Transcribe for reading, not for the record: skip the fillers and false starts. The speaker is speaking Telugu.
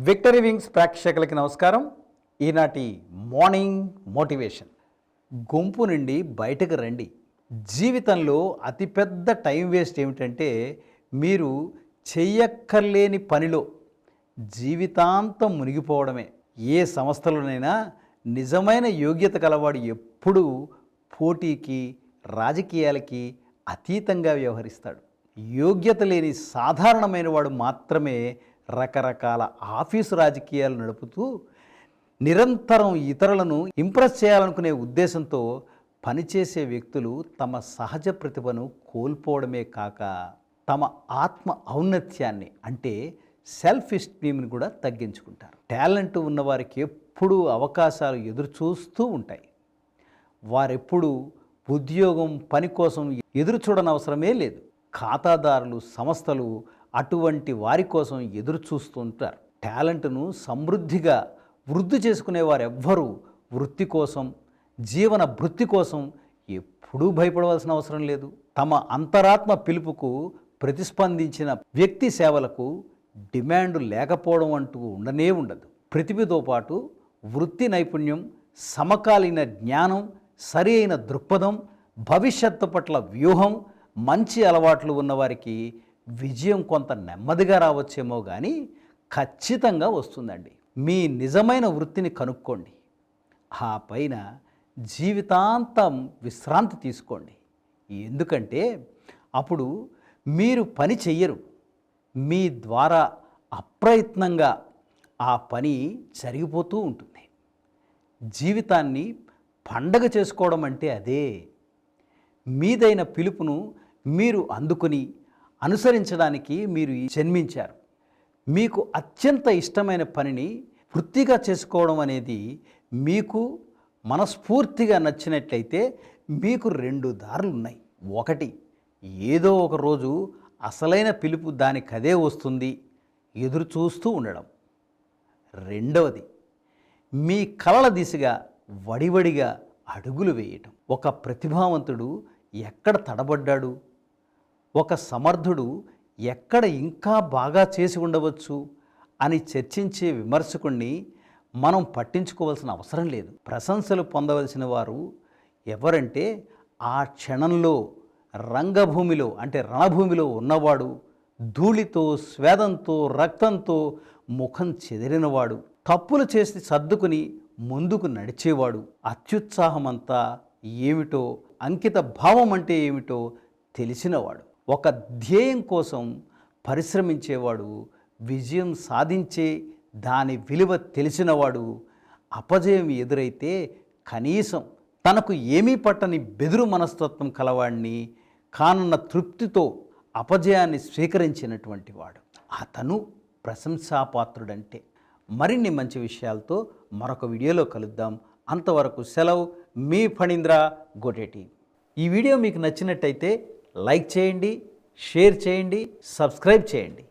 విక్టరీ వింగ్స్ ప్రేక్షకులకి నమస్కారం. ఈనాటి మార్నింగ్ మోటివేషన్. గుంపు నుండి బయటకు రండి. జీవితంలో అతిపెద్ద టైం వేస్ట్ ఏమిటంటే మీరు చెయ్యక్కర్లేని పనిలో జీవితాంతం మునిగిపోవడమే. ఏ సంస్థలోనైనా నిజమైన యోగ్యత కలవాడు ఎప్పుడూ పోటీకి, రాజకీయాలకి అతీతంగా వ్యవహరిస్తాడు. యోగ్యత లేని సాధారణమైన వాడు మాత్రమే రకరకాల ఆఫీసు రాజకీయాలు నడుపుతూ నిరంతరం ఇతరులను ఇంప్రెస్ చేయాలనుకునే ఉద్దేశంతో పనిచేసే వ్యక్తులు తమ సహజ ప్రతిభను కోల్పోవడమే కాక తమ ఆత్మ ఔన్నత్యాన్ని అంటే సెల్ఫ్ ఎస్టీమ్ని కూడా తగ్గించుకుంటారు. టాలెంట్ ఉన్నవారికి ఎప్పుడూ అవకాశాలు ఎదురు చూస్తూ ఉంటాయి. వారెప్పుడు ఉద్యోగం, పని కోసం ఎదురు చూడనవసరమే లేదు. ఖాతాదారులు, సంస్థలు అటువంటి వారి కోసం ఎదురు చూస్తుంటారు. టాలెంట్ను సమృద్ధిగా వృద్ధి చేసుకునే వారెవ్వరూ వృత్తి కోసం, జీవన భృతి కోసం ఎప్పుడూ భయపడవలసిన అవసరం లేదు. తమ అంతరాత్మ పిలుపుకు ప్రతిస్పందించిన వ్యక్తి సేవలకు డిమాండ్ లేకపోవడం అంటూ ఉండనే ఉండదు. ప్రతిభతో పాటు వృత్తి నైపుణ్యం, సమకాలీన జ్ఞానం, సరి అయిన దృక్పథం, భవిష్యత్తు పట్ల వ్యూహం, మంచి అలవాట్లు ఉన్నవారికి విజయం కొంత నెమ్మదిగా రావచ్చేమో కానీ ఖచ్చితంగా వస్తుందండి. మీ నిజమైన వృత్తిని కనుక్కోండి. ఆ పైన జీవితాంతం విశ్రాంతి తీసుకోండి. ఎందుకంటే అప్పుడు మీరు పని చెయ్యరు. మీ ద్వారా అప్రయత్నంగా ఆ పని జరిగిపోతూ ఉంటుంది. జీవితాన్ని పండగ చేసుకోవడం అంటే అదే. మీదైన పిలుపును మీరు అందుకుని అనుసరించడానికి మీరు జన్మించారు. మీకు అత్యంత ఇష్టమైన పనిని వృత్తిగా చేసుకోవడం అనేది మీకు మనస్ఫూర్తిగా నచ్చినట్లయితే మీకు 2 దారులు ఉన్నాయి. ఒకటి, ఏదో ఒక రోజు అసలైన పిలుపు దానికదే వస్తుంది, ఎదురు చూస్తూ ఉండడం. రెండవది, మీ కలల దిశగా వడివడిగా అడుగులు వేయటం. ఒక ప్రతిభావంతుడు ఎక్కడ తడబడ్డాడు, ఒక సమర్థుడు ఎక్కడ ఇంకా బాగా చేసి ఉండవచ్చు అని చర్చించే విమర్శకుణ్ణి మనం పట్టించుకోవాల్సిన అవసరం లేదు. ప్రశంసలు పొందవలసిన వారు ఎవరంటే ఆ క్షణంలో రంగభూమిలో అంటే రణభూమిలో ఉన్నవాడు, ధూళితో, స్వేదంతో, రక్తంతో ముఖం చెదిరినవాడు, తప్పులు చేసి సర్దుకుని ముందుకు నడిచేవాడు, అత్యుత్సాహమంతా ఏమిటో, అంకిత భావం అంటే ఏమిటో తెలిసినవాడు, ఒక ధ్యేయం కోసం పరిశ్రమించేవాడు, విజయం సాధించే దాని విలువ తెలిసినవాడు, అపజయం ఎదురైతే కనీసం తనకు ఏమీ పట్టని బెదురు మనస్తత్వం కలవాడిని కానన్న తృప్తితో అపజయాన్ని స్వీకరించినటువంటి వాడు, అతను ప్రశంసాపాత్రుడంటే. మరిన్ని మంచి విషయాలతో మరొక వీడియోలో కలుద్దాం. అంతవరకు సెలవు. మీ ఫణీంద్ర గోటేటి. ఈ వీడియో మీకు నచ్చినట్టయితే లైక్ చేయండి, షేర్ చేయండి, సబ్స్క్రైబ్ చేయండి.